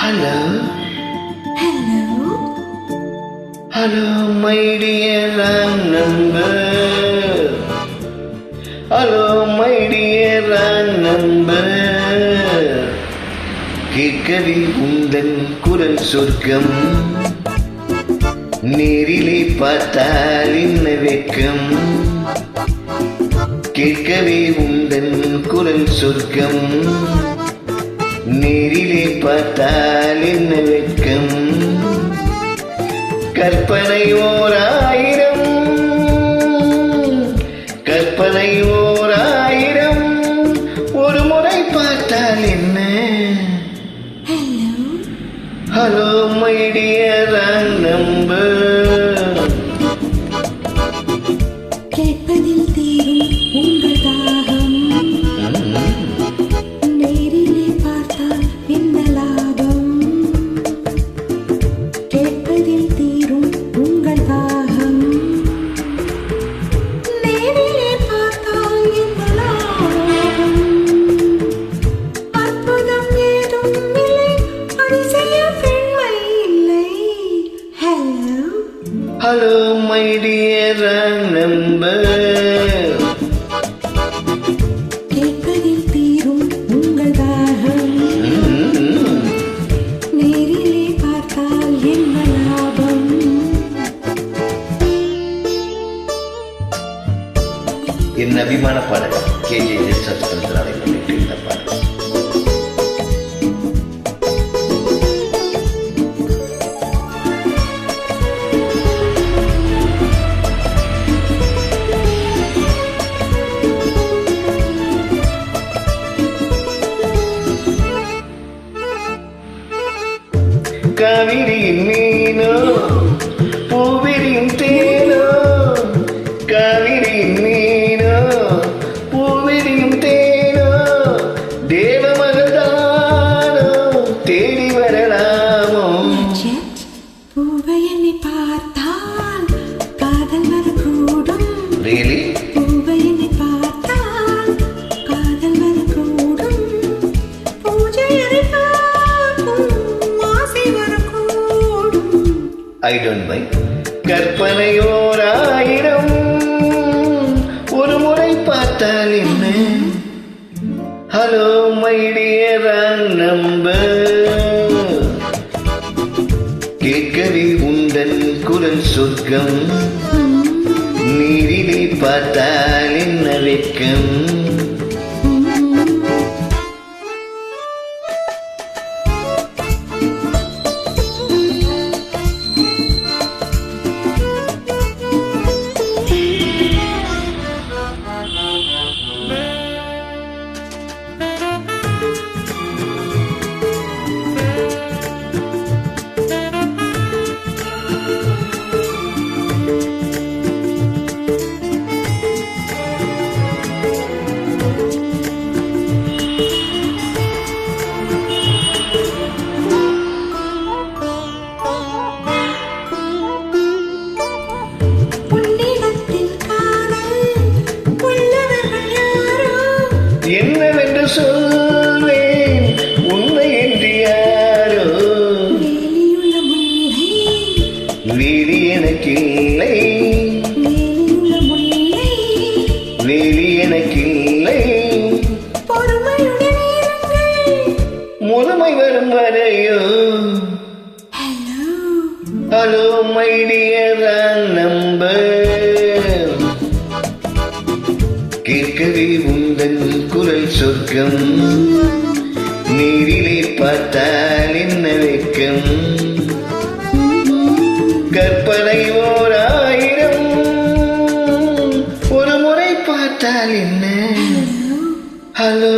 Hello. Hello. Hello, my dear number. Hello, my dear number. கேட்கவே உந்தன் குரல் சொர்க்கம், நேரிலே பார்த்தால் என்ன வெட்கம். கேட்கவே உந்தன் குரல் சொர்க்கம், நேரிலே பார்த்தால் என்ன வெட்கம். கற்பனை ஓர் ஆயிரம், கற்பனை ஓர் ஆயிரம், ஒரு முறை பார்த்தால் என்ன. Hello my dear number. கேட்பதில் தீரும் உங்கள் தாகம், நேரிலே பார்த்தால் என்ன லாபம். கேட்பதில் தீரும் உங்கள் தாகம், நேரிலே பார்த்தால் என்ன லாபம். அற்புதம் ஏதும் இல்லை, அதிசய பெண்மை இல்லை. Hello hello my dear number. கேட்பதில் தீரும் உங்கள் தாகம், நேரிலே பார்த்தால் என்ன லாபம். என் அபிமான பாடல் KJ சத்சந்திராவை முன்னிட்டு இந்த பாடல். காவிரியின் மீனோ பூவிரியின் தேனோ, காவிரியின் மீனோ பூவிரியின் தேனோ, தேவமகள்தானோ தேடி வரலாமோ. பூவை என்னை பார்த்தால் காதல் வரக்கூடும். Really? பூவை என்னை பார்த்தால் காதல் வரக்கூடும். பூஜை ஆசை வரக்கூடும். I don't mind. கற்பனை ஓர் ஆயிரம், ஒரு முறை பார்த்தால் என்ன. Hello my dear number. கேட்கவே உந்தன் குரல் சொர்க்கம், நீரிலே பார்த்தால் என்ன வெட்கம். என்னவென்று சொல்வேன் உண்மை என்று யாரோ. வேலி எனக்கில்லை, வேலி எனக்கில்லை, முதுமை வரும் வரையோ. Hello my dear number. கேட்கவே உந்தன் குரல் சொர்க்கம், நீரிலே பார்த்தால் என்ன வெட்கம். கற்பனை ஓர் ஆயிரம், ஒரு முறை பார்த்தால் என்ன. ஹலோ